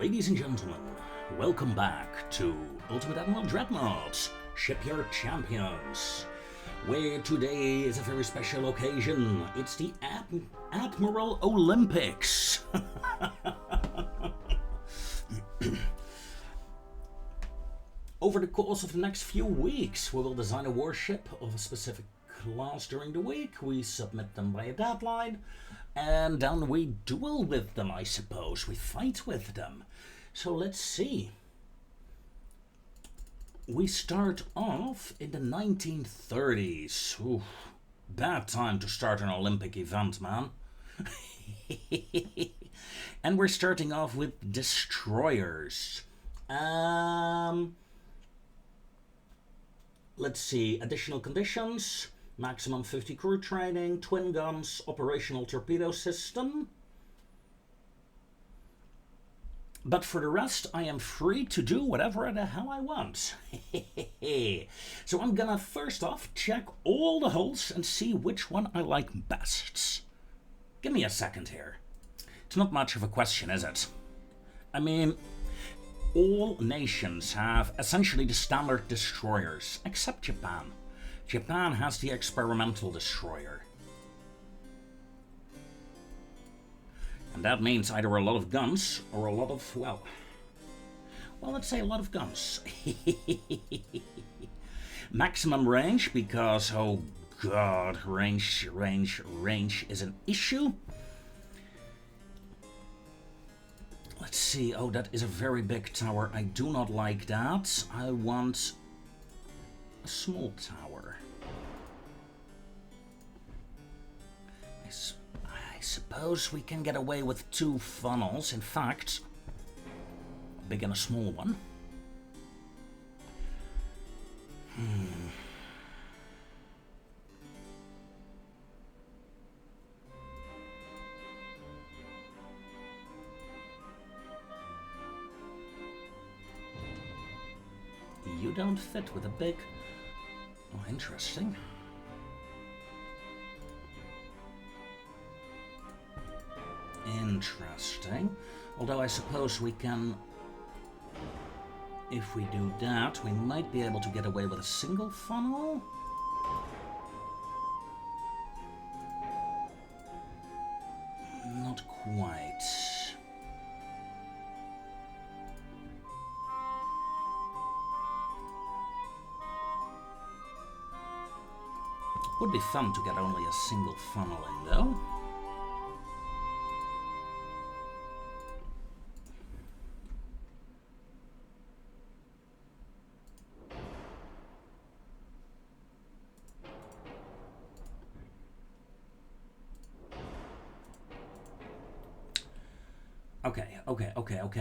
Ladies and gentlemen, welcome back to Ultimate Admiral Dreadnoughts Shipyard Champions, where today is a very special occasion. It's the Admiral Olympics. Over the course of the next few weeks, we will design a warship of a specific class during the week. We submit them by a deadline, and then we duel with them, I suppose. We fight with them. So let's see. We start off in the 1930s. Ooh, bad time to start an Olympic event, man. And we're starting off with destroyers. Let's see, additional conditions, maximum 50 crew training, twin guns, operational torpedo system. But for the rest, I am free to do whatever the hell I want. So I'm gonna first off check all the hulls and see which one I like best. Give me a second here. It's not much of a question, is it? I mean, all nations have essentially the standard destroyers, except Japan. Japan has the experimental destroyer. And that means either a lot of guns or a lot of, well, let's say a lot of guns. Maximum range, because, oh god, range is an issue. Let's see, oh, that is a very big tower. I do not like that. I want a small tower. I suppose we can get away with two funnels. In fact, a big and a small one. You don't fit with a big... Oh, interesting. Interesting. Although I suppose we can... If we do that, we might be able to get away with a single funnel. Not quite. Would be fun to get only a single funnel in, though.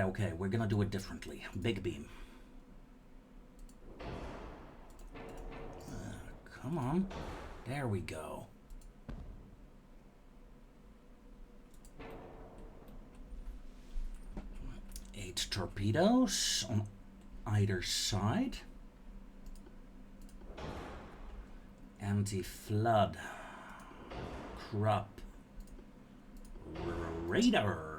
Okay. We're gonna do it differently. Big beam. Come on. There we go. Eight torpedoes on either side. Anti-flood. Crop. Radar.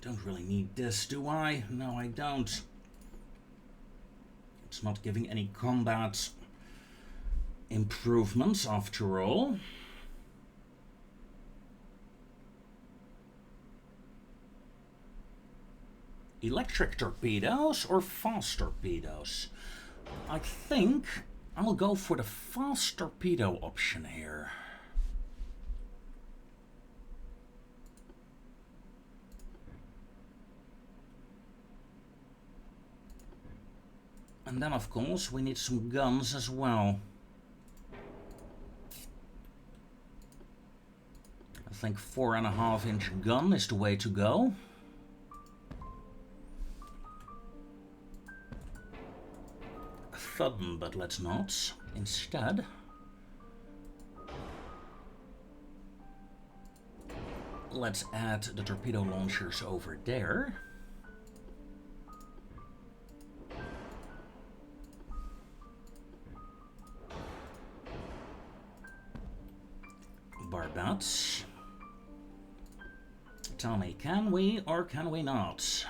Don't really need this, do I? No, I don't. It's not giving any combat improvements after all. Electric torpedoes or fast torpedoes? I think I'll go for the fast torpedo option here. And then, of course, we need some guns as well. I think 4.5-inch gun is the way to go. Fun, but let's not. Instead, let's add the torpedo launchers over there. barbets. Tell me, can we or can we not?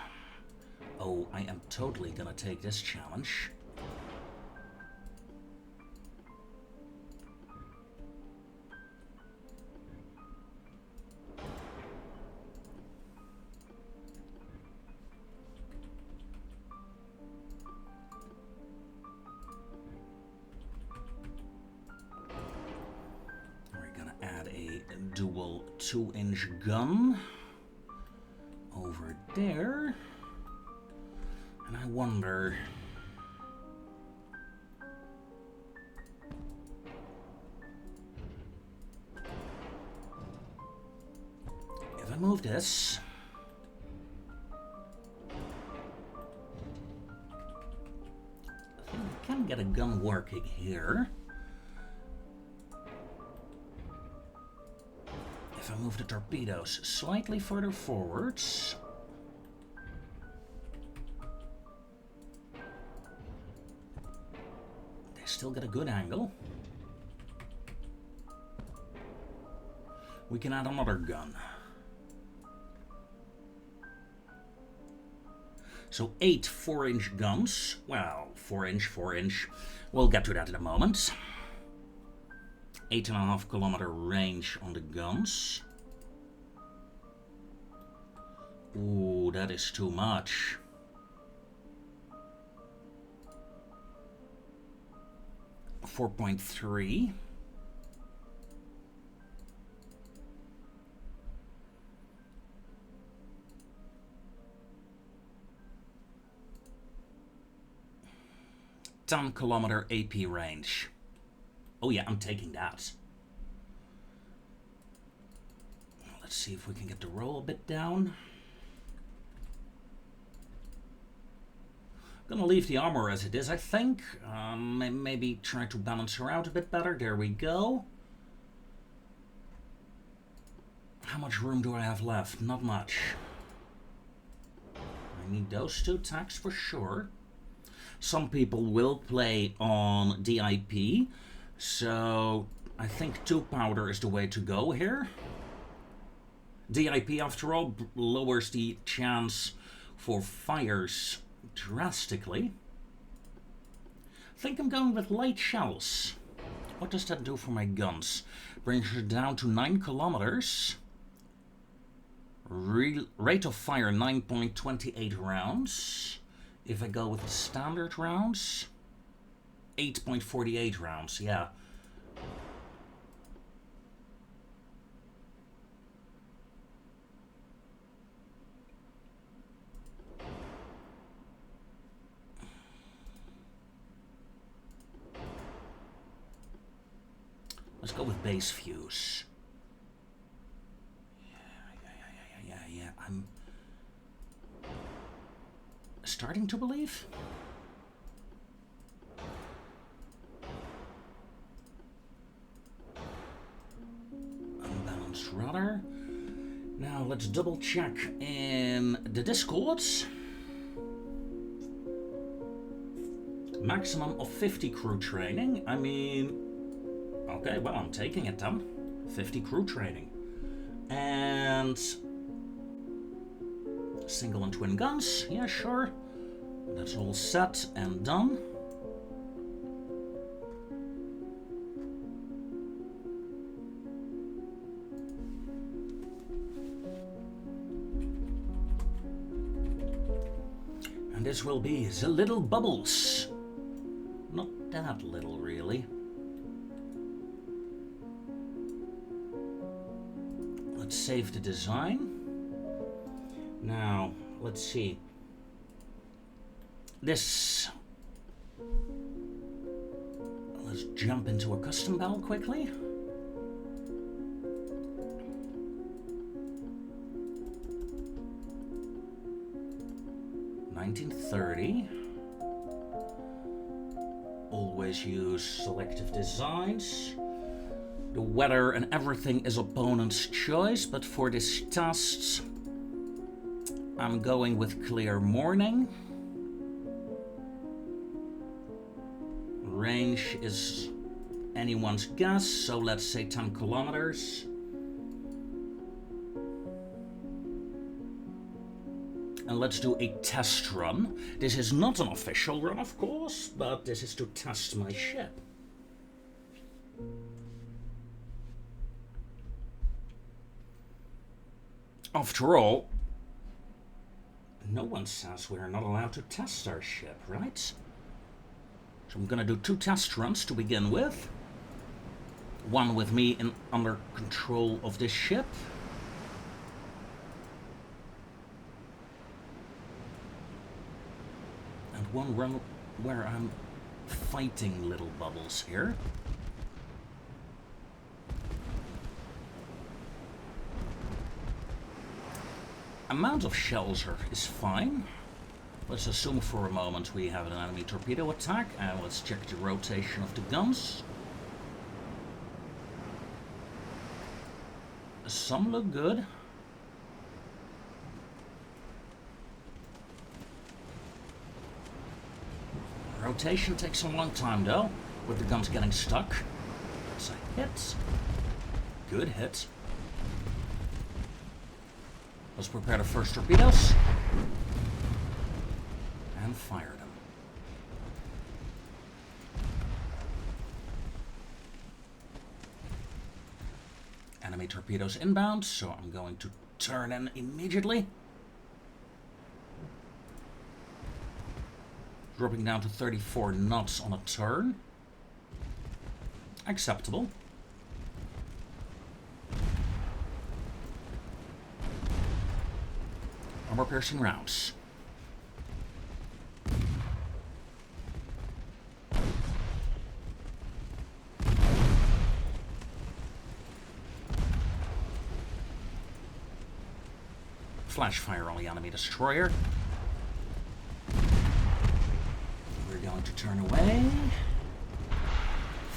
Oh, I am totally gonna take this challenge. Dual 2-inch gun over there, and I wonder if I move this, I think I can get a gun working here. If I move the torpedoes slightly further forwards, they still get a good angle. We can add another gun. So 8 4-inch guns. Well, 4-inch. We'll get to that in a moment. 8.5 kilometer range on the guns. Ooh, that is too much. .3. .10-kilometer AP range. Oh yeah, I'm taking that. Let's see if we can get the roll a bit down. Gonna leave the armor as it is, I think. Maybe try to balance her out a bit better. There we go. How much room do I have left? Not much. I need those 2 tacks for sure. Some people will play on DIP. So, I think 2 powder is the way to go here. DIP, after all, lowers the chance for fires drastically. I think I'm going with light shells. What does that do for my guns? Brings it down to 9 kilometers. Rate of fire 9.28 rounds. If I go with the standard rounds, 8.48 rounds, yeah. Let's go with base fuse. Yeah. I'm starting to believe. Unbalanced rudder. Now let's double check in the Discords. Maximum of 50 crew training. I mean, okay, well, I'm taking it then. 50 crew training. And single and twin guns. Yeah, sure. That's all set and done. And this will be the little bubbles. Not that little, really. Let's save the design. Now, let's see. Let's jump into a custom battle quickly. $1930. Always use selective designs. The weather and everything is opponent's choice, but for this test, I'm going with clear morning. Range is anyone's guess, so let's say 10 kilometers. and let's do a test run. This is not an official run, of course, but this is to test my ship. After all, no one says we're not allowed to test our ship, right? So I'm gonna do 2 test runs to begin with. One with me under control of this ship. And one run where I'm fighting little bubbles here. Amount of shells is fine. Let's assume for a moment we have an enemy torpedo attack, and let's check the rotation of the guns. Some look good. Rotation takes a long time though, with the guns getting stuck. It's a hit. Good hit. Let's prepare the first torpedoes. And fire them. Enemy torpedoes inbound, so I'm going to turn in immediately. Dropping down to 34 knots on a turn. Acceptable. Armor-piercing rounds. Flash fire on the enemy destroyer. We're going to turn away.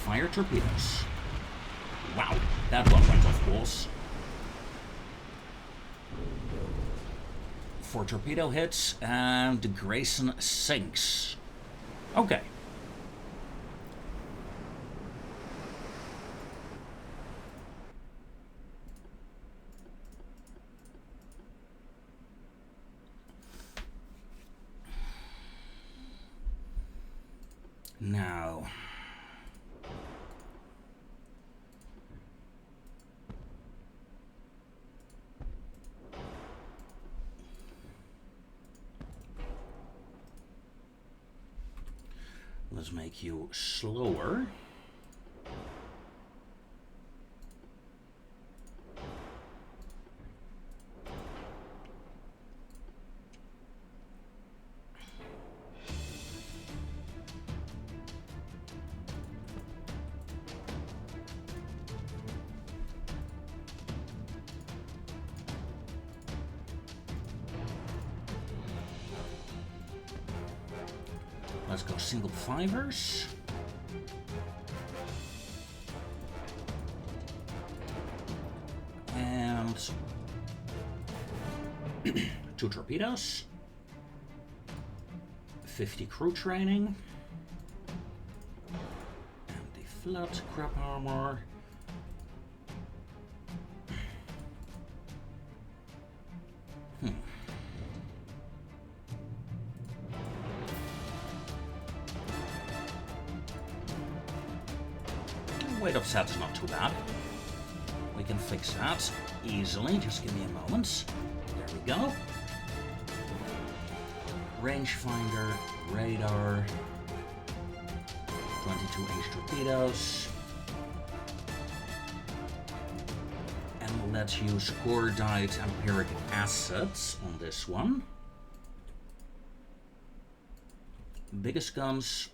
Fire torpedoes. Wow, that one went off course. 4 torpedo hits, and the Grayson sinks. Okay. Now, let's make you slower. Let's go single fivers. And 2 torpedoes. 50 crew training. And the flat crab armor. Weight of set's not too bad. We can fix that easily. Just give me a moment. There we go. Rangefinder, radar, 22-inch torpedoes. And let's use core-dyed empiric acids on this one. Biggest guns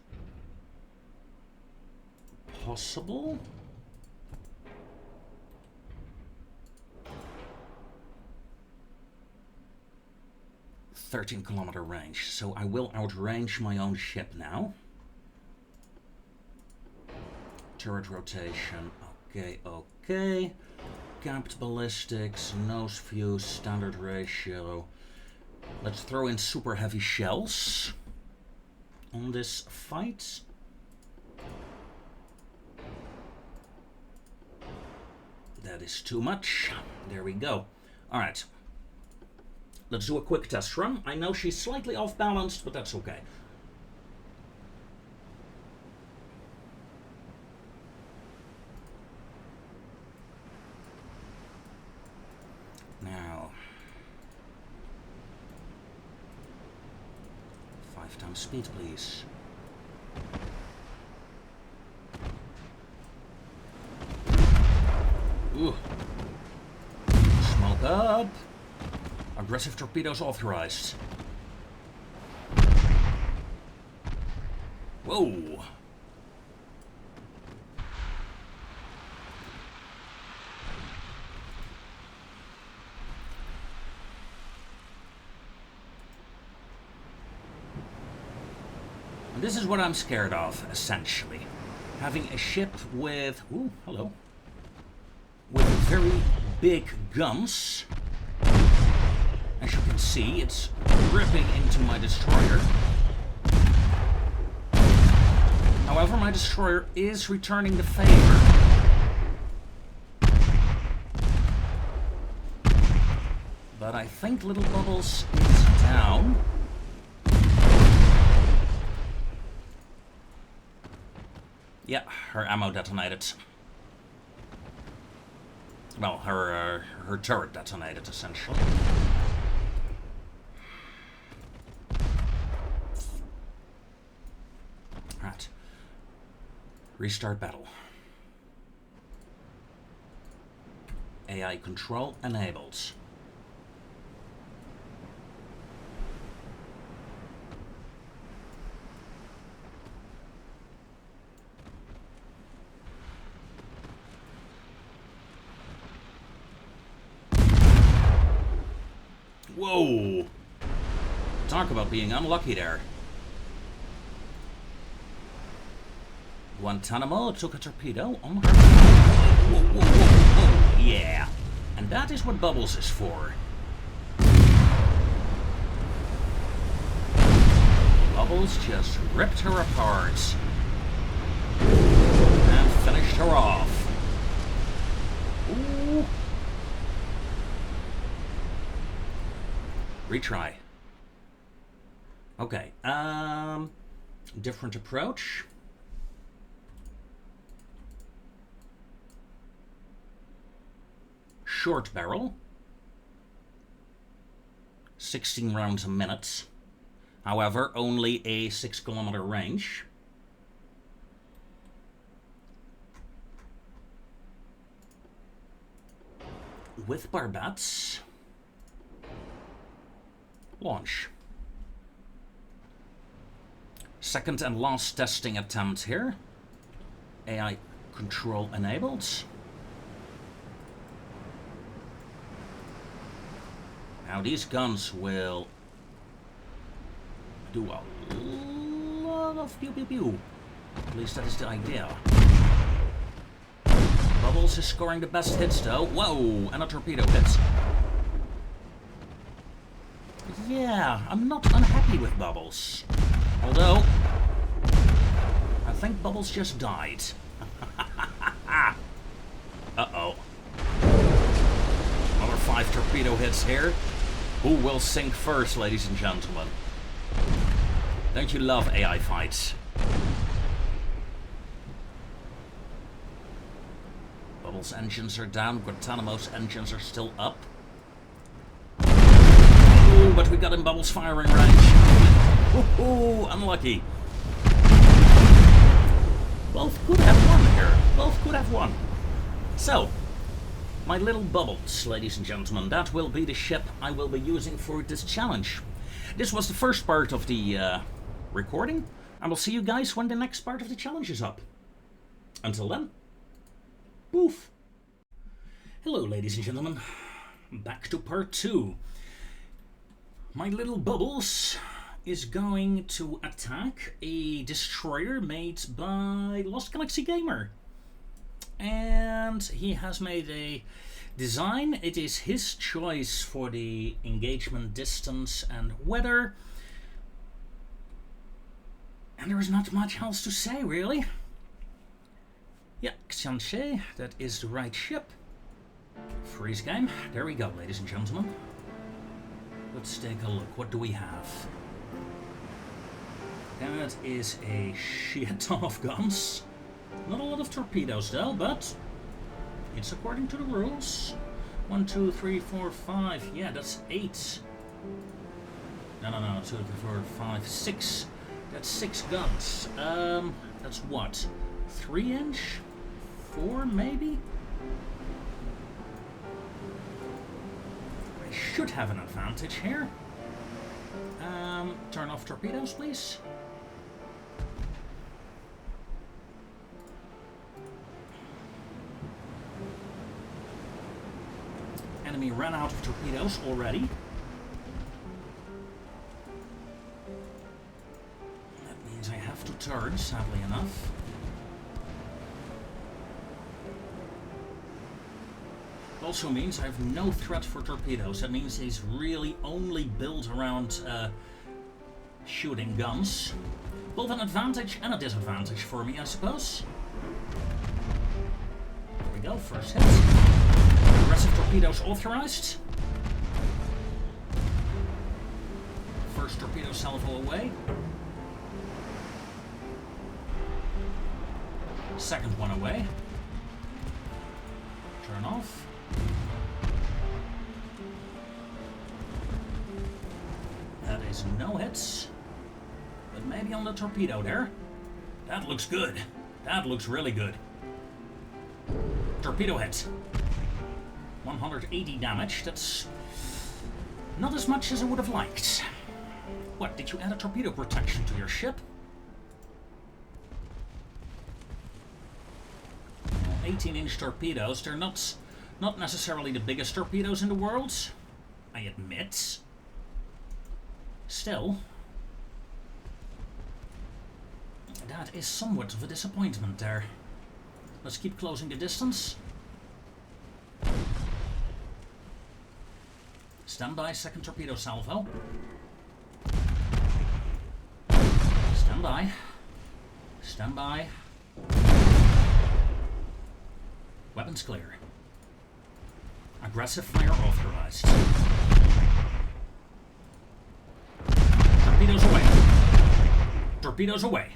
possible. 13-kilometer range, so I will outrange my own ship now. Turret rotation, okay. Capped ballistics, nose view, standard ratio. Let's throw in super heavy shells on this fight. That is too much. There we go. Alright. Let's do a quick test run. I know she's slightly off balanced, but that's okay. Now, 5 times speed, please. Ooh. Smoke up. Aggressive torpedoes authorized. Whoa. And this is what I'm scared of, essentially. Having a ship with... Ooh, hello. With very big guns. As you can see, it's ripping into my destroyer. However, my destroyer is returning the favor. But I think Little Bubbles is down. Yeah, her ammo detonated. Well, her turret detonated, essentially. Right. Restart battle. AI control enabled. Whoa! Talk about being unlucky there. Guantanamo took a torpedo on her. Whoa, whoa, whoa, whoa. Yeah. And that is what Bubbles is for. Bubbles just ripped her apart. And finished her off. Ooh. Retry. Okay, different approach. Short barrel. 16 rounds a minute. However, only a 6-kilometer range. With barbets. Launch. Second and last testing attempt here. AI control enabled. Now these guns will do a lot of pew pew pew. At least that is the idea. Bubbles is scoring the best hits though. Whoa, and a torpedo hits. Yeah, I'm not unhappy with Bubbles. Although, I think Bubbles just died. Uh-oh. Another 5 torpedo hits here. Who will sink first, ladies and gentlemen? Don't you love AI fights? Bubbles' engines are down. Guantanamo's engines are still up. Ooh, but we got in Bubbles' firing range. Ooh, unlucky. Both could have won here. Both could have won. So, my little Bubbles, ladies and gentlemen, that will be the ship I will be using for this challenge. This was the first part of the recording. I will see you guys when the next part of the challenge is up. Until then, poof. Hello, ladies and gentlemen. Back to part 2. My little Bubbles is going to attack a destroyer made by Lost Galaxy Gamer. And he has made a design. It is his choice for the engagement distance and weather. And there is not much else to say, really. Yeah, Xianxi, that is the right ship. Freeze game. There we go, ladies and gentlemen. Let's take a look. What do we have? That is a shit ton of guns. Not a lot of torpedoes though, but it's according to the rules. 1, 2, 3, 4, 5. Yeah, that's 8. No. 2, 3, 4, 5, 6. That's 6 guns. That's what? 3-inch? 4 maybe? I should have an advantage here. Turn off torpedoes, please. Enemy ran out of torpedoes already. That means I have to turn, sadly enough. Also means I have no threat for torpedoes. That means he's really only built around shooting guns. Both an advantage and a disadvantage for me, I suppose. There we go, first hit. Aggressive torpedoes authorized. First torpedo salvo away. Second one away. Turn off. That is no hits. But maybe on the torpedo there. That looks good. That looks really good. Torpedo hit. 180 damage. That's not as much as I would have liked. What, did you add a torpedo protection to your ship? 18-inch torpedoes. They're not necessarily the biggest torpedoes in the world, I admit. Still, that is somewhat of a disappointment there. Let's keep closing the distance. Stand by, second torpedo salvo. Stand by. Stand by. Weapons clear. Aggressive fire authorized. Torpedoes away. Torpedoes away.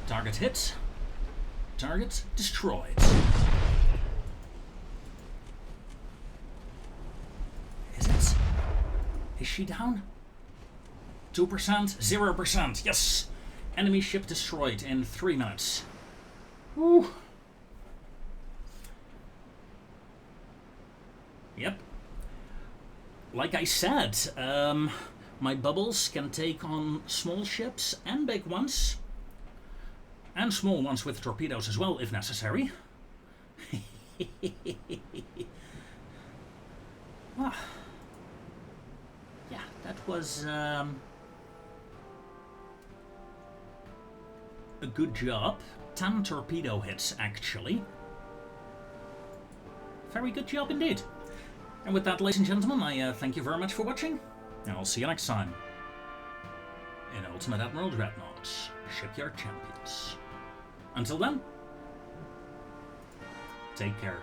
Target hit. Target destroyed. Is it? Is she down? 2%? 0%. Yes! Enemy ship destroyed in 3 minutes. Woo. Yep. Like I said, my bubbles can take on small ships and big ones. And small ones with torpedoes as well, if necessary. Ah. Yeah, that was a good job. 10 torpedo hits, actually. Very good job indeed. And with that, ladies and gentlemen, I thank you very much for watching, and I'll see you next time in Ultimate Admiral Dreadnoughts Shipyard Champions. Until then, take care.